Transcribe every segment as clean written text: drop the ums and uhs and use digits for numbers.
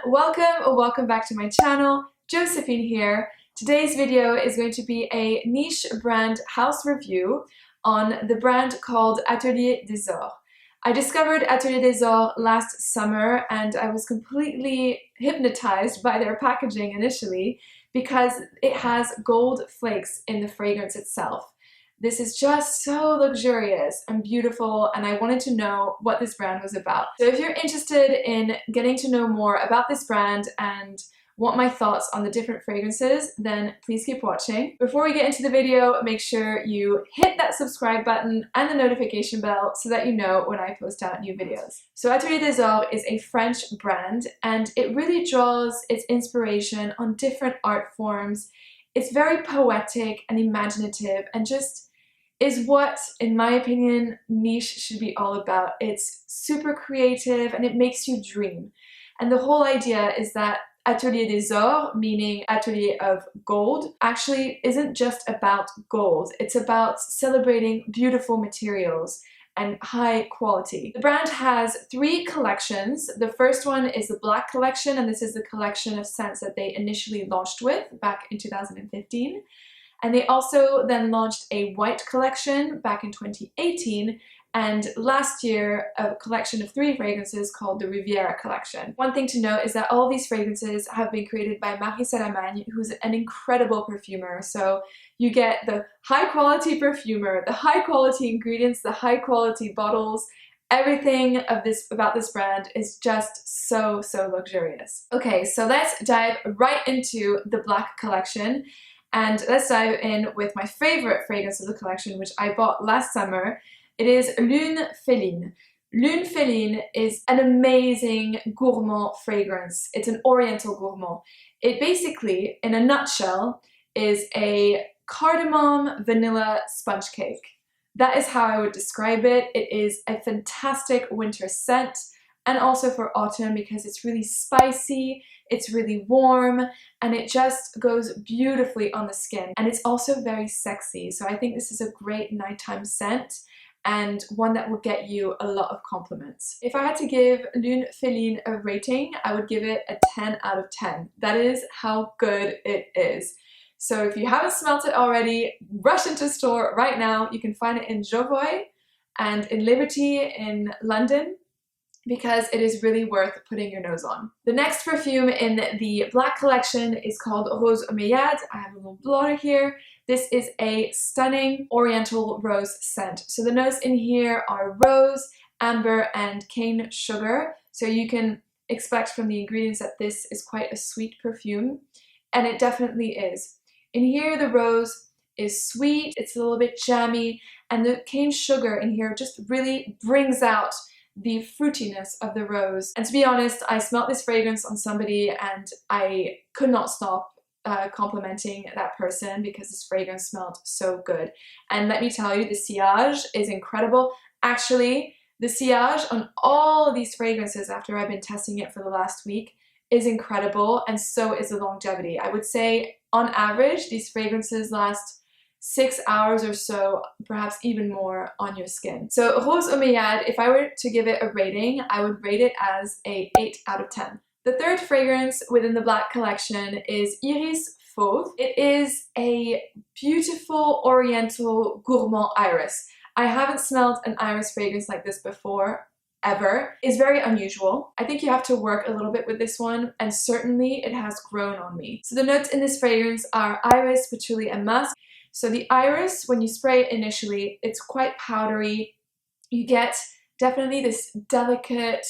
welcome or welcome back to my channel. Josephine here. Today's video is going to be a niche brand house review on the brand called Atelier des Ors. I discovered Atelier des Ors last summer and I was completely hypnotized by their packaging initially because it has gold flakes in the fragrance itself. This is just so luxurious and beautiful, and I wanted to know what this brand was about. So if you're interested in getting to know more about this brand and want my thoughts on the different fragrances, then please keep watching. Before we get into the video, make sure you hit that subscribe button and the notification bell so that you know when I post out new videos. So Atelier des Ors is a French brand, and it really draws its inspiration on different art forms. It's very poetic and imaginative and just is what, in my opinion, niche should be all about. It's super creative and it makes you dream. And the whole idea is that Atelier des Ors, meaning atelier of gold, actually isn't just about gold. It's about celebrating beautiful materials and high quality. The brand has 3 collections. The first one is the Black collection, and this is the collection of scents that they initially launched with back in 2015. And they also then launched a White collection back in 2018, and last year a collection of 3 fragrances called the Riviera collection. One thing to note is that all these fragrances have been created by Marie, who's an incredible perfumer. So you get the high quality perfumer, the high quality ingredients, the high quality bottles. Everything about this brand is just so luxurious. Okay, so let's dive right into the Black collection. And let's dive in with my favorite fragrance of the collection, which I bought last summer. It is LUNE FELINE. LUNE FELINE is an amazing gourmand fragrance. It's an oriental gourmand. It basically, in a nutshell, is a cardamom vanilla sponge cake. That is how I would describe it. It is a fantastic winter scent, and also for autumn because it's really spicy, it's really warm, and it just goes beautifully on the skin. And it's also very sexy, so I think this is a great nighttime scent and one that will get you a lot of compliments. If I had to give LUNE FELINE a rating, I would give it a 10 out of 10. That is how good it is. So if you haven't smelt it already, rush into store right now. You can find it in Jovoy and in Liberty in London, because it is really worth putting your nose on. The next perfume in the Black collection is called Rose OMEYYADE. I have a little blotter here. This is a stunning oriental rose scent. So the notes in here are rose, amber, and cane sugar. So you can expect from the ingredients that this is quite a sweet perfume, and it definitely is. In here, the rose is sweet, it's a little bit jammy, and the cane sugar in here just really brings out the fruitiness of the rose. And to be honest, I smelled this fragrance on somebody and I could not stop complimenting that person because this fragrance smelled so good. And let me tell you, the sillage is incredible. Actually, the sillage on all of these fragrances, after I've been testing it for the last week, is incredible, and so is the longevity. I would say on average these fragrances last 6 hours or so, perhaps even more, on your skin. So Rose OMEYYADE, if I were to give it a rating, I would rate it as a 8 out of 10. The third fragrance within the Black collection is Iris Fauve. It is a beautiful oriental gourmand iris. I haven't smelled an iris fragrance like this before, ever. It's very unusual. I think you have to work a little bit with this one, and certainly it has grown on me. So the notes in this fragrance are iris, patchouli, and musk. So the iris, when you spray it initially, it's quite powdery. You get definitely this delicate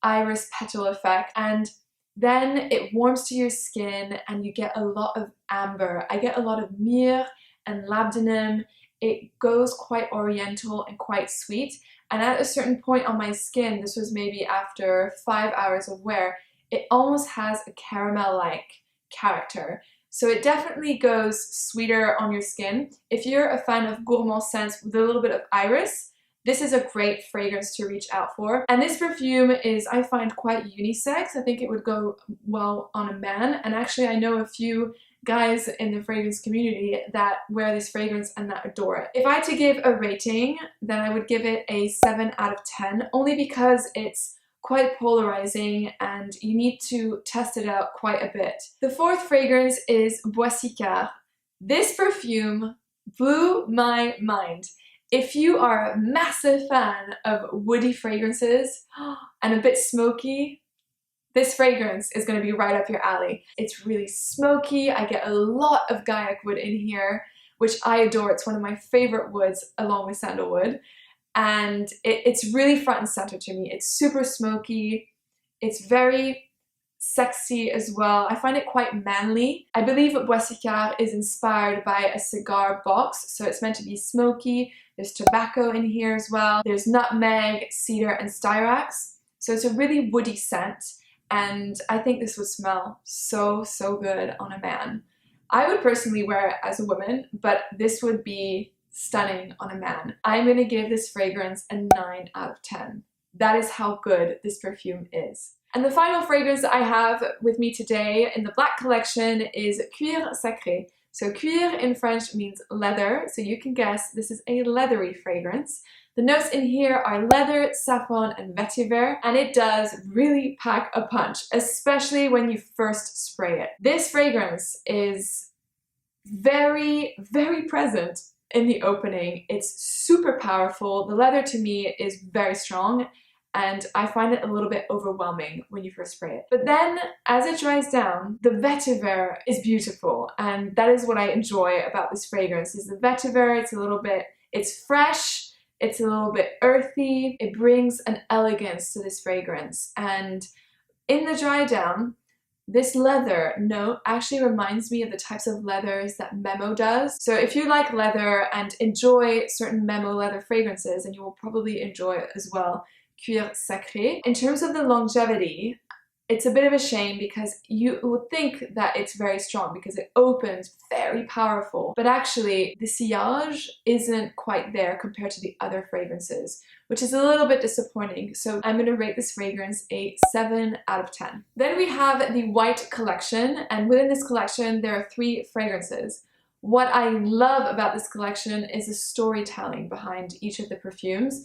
iris petal effect, and then it warms to your skin and you get a lot of amber. I get a lot of myrrh and labdanum. It goes quite oriental and quite sweet, and at a certain point on my skin, this was maybe after 5 hours of wear, it almost has a caramel-like character. So it definitely goes sweeter on your skin. If you're a fan of gourmand scents with a little bit of iris, this is a great fragrance to reach out for. And this perfume is, I find, quite unisex. I think it would go well on a man. And actually, I know a few guys in the fragrance community that wear this fragrance and that adore it. If I had to give a rating, then I would give it a 7 out of 10, only because it's quite polarizing, and you need to test it out quite a bit. The fourth fragrance is SIKAR. This perfume blew my mind. If you are a massive fan of woody fragrances and a bit smoky, this fragrance is going to be right up your alley. It's really smoky. I get a lot of Gaiac wood in here, which I adore. It's one of my favorite woods along with sandalwood. And it's really front and center to me. It's super smoky. It's very sexy as well. I find it quite manly. I believe SIKAR is inspired by a cigar box, so it's meant to be smoky. There's tobacco in here as well. There's nutmeg, cedar, and styrax. So it's a really woody scent, and I think this would smell so, so good on a man. I would personally wear it as a woman, but this would be stunning on a man. I'm gonna give this fragrance a 9 out of 10. That is how good this perfume is. And the final fragrance that I have with me today in the black collection is CUIR SACRE. So CUIR in French means leather, so you can guess this is a leathery fragrance. The notes in here are leather, saffron, and vetiver, and it does really pack a punch, especially when you first spray it. This fragrance is very, very present in the opening. It's super powerful. The leather to me is very strong, and I find it a little bit overwhelming when you first spray it. But then as it dries down, the vetiver is beautiful, and that is what I enjoy about this fragrance is the vetiver. It's fresh, it's a little bit earthy. It brings an elegance to this fragrance, and in the dry down, this leather note actually reminds me of the types of leathers that Memo does. So if you like leather and enjoy certain Memo leather fragrances, then you will probably enjoy it as well, CUIR SACRE. In terms of the longevity, it's a bit of a shame because you would think that it's very strong because it opens very powerful, but actually the sillage isn't quite there compared to the other fragrances, which is a little bit disappointing. So I'm going to rate this fragrance a 7 out of 10. Then we have the white collection, and within this collection there are 3 fragrances. What I love about this collection is the storytelling behind each of the perfumes.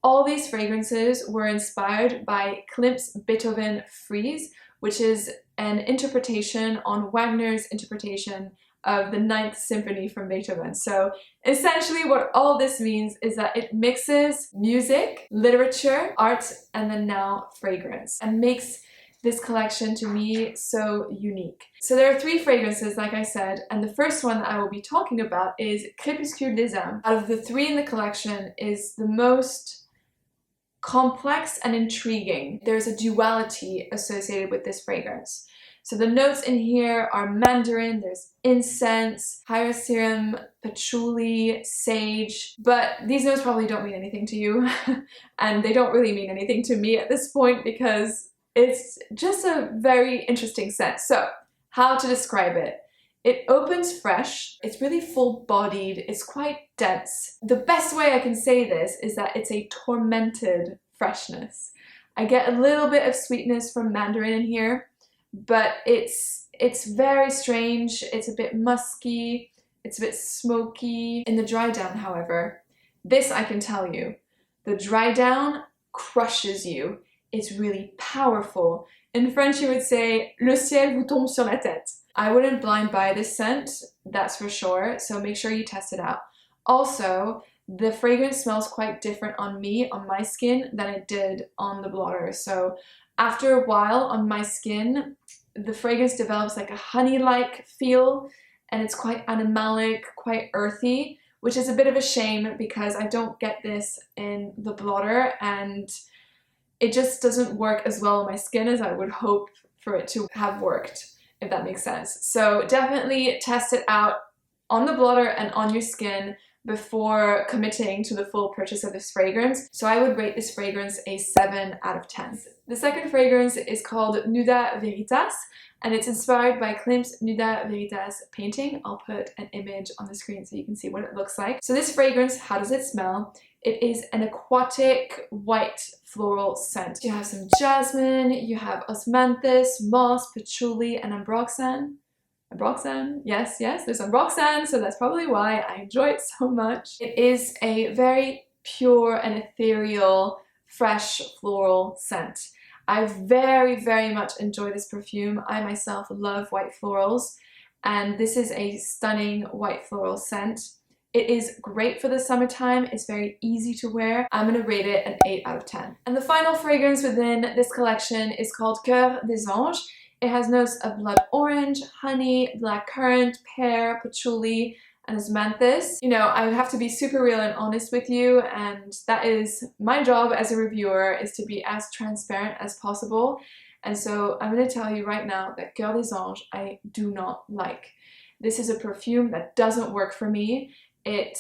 All these fragrances were inspired by Klimt's Beethoven Frieze, which is an interpretation on Wagner's interpretation of the Ninth Symphony from Beethoven. So essentially what all this means is that it mixes music, literature, art, and then now fragrance, and makes this collection to me so unique. So there are 3 fragrances, like I said, and the first one that I will be talking about is Crépuscule des Âmes. Out of the 3 in the collection is the most complex and intriguing. There's a duality associated with this fragrance. So the notes in here are mandarin, there's incense, hyoscyamus, patchouli, sage, but these notes probably don't mean anything to you and they don't really mean anything to me at this point because it's just a very interesting scent. So how to describe it? It opens fresh, it's really full-bodied, it's quite dense. The best way I can say this is that it's a tormented freshness. I get a little bit of sweetness from mandarin in here, but it's very strange, it's a bit musky, it's a bit smoky. In the dry down, however, this I can tell you, the dry down crushes you. It's really powerful. In French you would say, le ciel vous tombe sur la tête. I wouldn't blind buy this scent, that's for sure, so make sure you test it out. Also, the fragrance smells quite different on me, on my skin, than it did on the blotter. So after a while on my skin, the fragrance develops like a honey-like feel, and it's quite animalic, quite earthy, which is a bit of a shame because I don't get this in the blotter, and it just doesn't work as well on my skin as I would hope for it to have worked, if that makes sense. So definitely test it out on the blotter and on your skin before committing to the full purchase of this fragrance. So I would rate this fragrance a 7 out of 10. The second fragrance is called NUDA VERITAS, and it's inspired by Klimt's NUDA VERITAS painting. I'll put an image on the screen so you can see what it looks like. So this fragrance, how does it smell? It is an aquatic white floral scent. You have some jasmine, you have osmanthus, moss, patchouli, and ambroxan. Ambroxan? Yes, there's ambroxan, so that's probably why I enjoy it so much. It is a very pure and ethereal, fresh floral scent. I very much enjoy this perfume. I myself love white florals, and this is a stunning white floral scent. It is great for the summertime. It's very easy to wear. I'm gonna rate it an 8 out of 10. And the final fragrance within this collection is called COEUR des Anges. It has notes of blood orange, honey, blackcurrant, pear, patchouli, and osmanthus. You know, I have to be super real and honest with you, and that is my job as a reviewer, is to be as transparent as possible. And so I'm going to tell you right now that COEUR des Anges I do not like. This is a perfume that doesn't work for me. It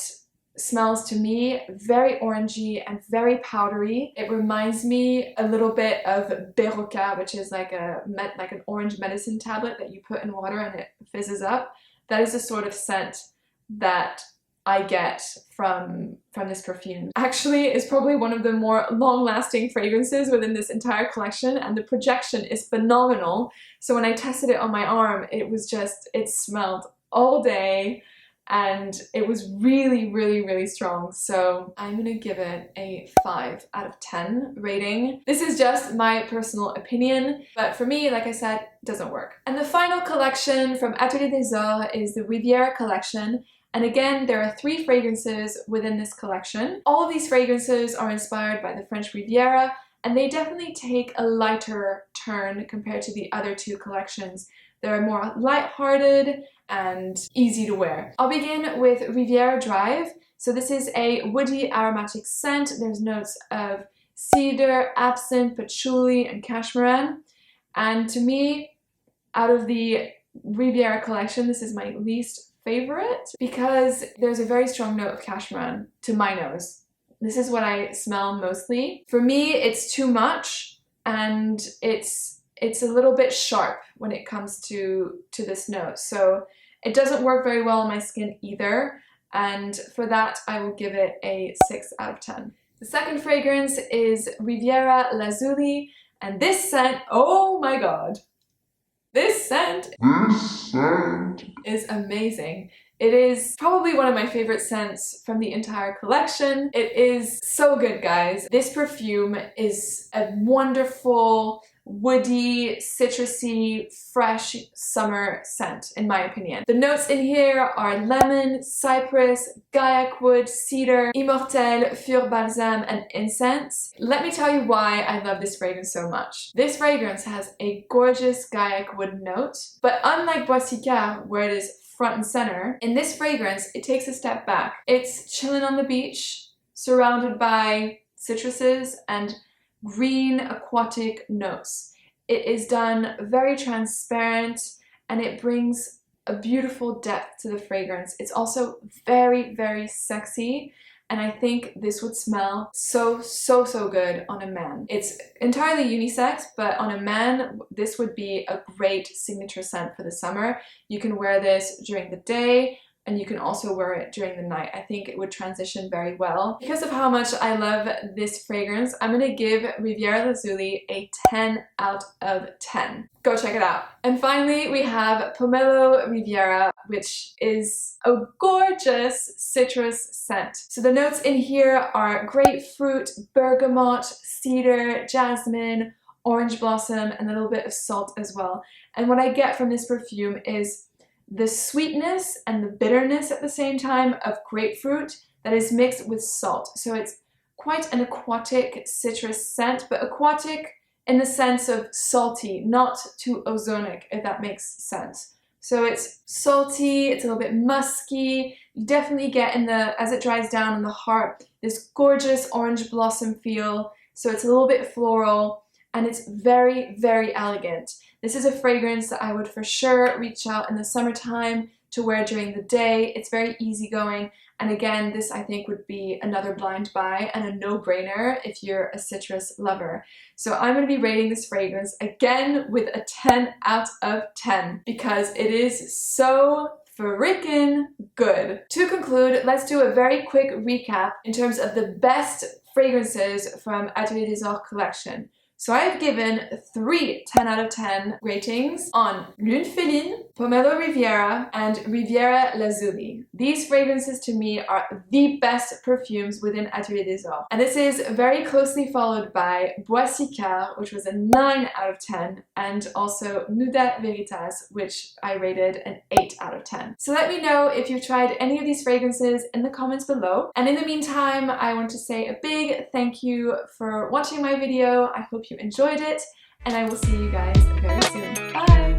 smells to me very orangey and very powdery. It reminds me a little bit of Berocca, which is like an orange medicine tablet that you put in water and it fizzes up. That is the sort of scent that I get from this perfume. Actually, it's probably one of the more long-lasting fragrances within this entire collection, and the projection is phenomenal. So when I tested it on my arm, it smelled all day, and it was really strong. So I'm gonna give it a 5 out of 10 rating. This is just my personal opinion, but for me, like I said, it doesn't work. And the final collection from Atelier des Ors is the Riviera collection. And again, there are 3 fragrances within this collection. All of these fragrances are inspired by the French Riviera, and they definitely take a lighter turn compared to the other 2 collections. They're more light-hearted and easy to wear. I'll begin with Riviera Drive. So this is a woody aromatic scent. There's notes of cedar, absinthe, patchouli, and cashmeran. And to me, out of the Riviera collection, this is my least favorite because there's a very strong note of cashmeran to my nose. This is what I smell mostly. For me, it's too much, and it's a little bit sharp when it comes to this note. So it doesn't work very well on my skin either, and for that I will give it a 6 out of 10. The second fragrance is Riviera Lazuli, and this scent, oh my god! This scent is amazing. It is probably one of my favorite scents from the entire collection. It is so good, guys. This perfume is a wonderful, woody, citrusy, fresh summer scent, in my opinion. The notes in here are lemon, cypress, gaiac wood, cedar, immortelle, fur balsam, and incense. Let me tell you why I love this fragrance so much. This fragrance has a gorgeous gaiac wood note, but unlike BOIS SIKAR, where it is front and center, in this fragrance, it takes a step back. It's chilling on the beach, surrounded by citruses and green aquatic notes. It is done very transparent, and it brings a beautiful depth to the fragrance. It's also very sexy, and I think this would smell so good on a man. It's entirely unisex, but on a man, this would be a great signature scent for the summer. You can wear this during the day, and you can also wear it during the night. I think it would transition very well. Because of how much I love this fragrance, I'm gonna give Riviera Lazuli a 10 out of 10. Go check it out. And finally, we have Pomelo Riviera, which is a gorgeous citrus scent. So the notes in here are grapefruit, bergamot, cedar, jasmine, orange blossom, and a little bit of salt as well. And what I get from this perfume is the sweetness and the bitterness at the same time of grapefruit that is mixed with salt. So it's quite an aquatic citrus scent, but aquatic in the sense of salty, not too ozonic, if that makes sense. So it's salty, it's a little bit musky. You definitely get as it dries down in the heart, this gorgeous orange blossom feel. So it's a little bit floral, and it's very elegant. This is a fragrance that I would for sure reach out in the summertime to wear during the day. It's very easygoing, and again, this I think would be another blind buy and a no-brainer if you're a citrus lover. So I'm going to be rating this fragrance again with a 10 out of 10 because it is so freaking good. To conclude, let's do a very quick recap in terms of the best fragrances from Atelier des Ors collection. So I have given 3 10 out of 10 ratings on LUNE FELINE, POMELO RIVIERA, and RIVIERA LAZULI. These fragrances to me are the best perfumes within Atelier des Ors. And this is very closely followed by BOIS SIKAR, which was a 9 out of 10, and also NUDA VERITAS, which I rated an 8 out of 10. So let me know if you've tried any of these fragrances in the comments below. And in the meantime, I want to say a big thank you for watching my video. I hope you enjoyed it, and I will see you guys very soon. Bye!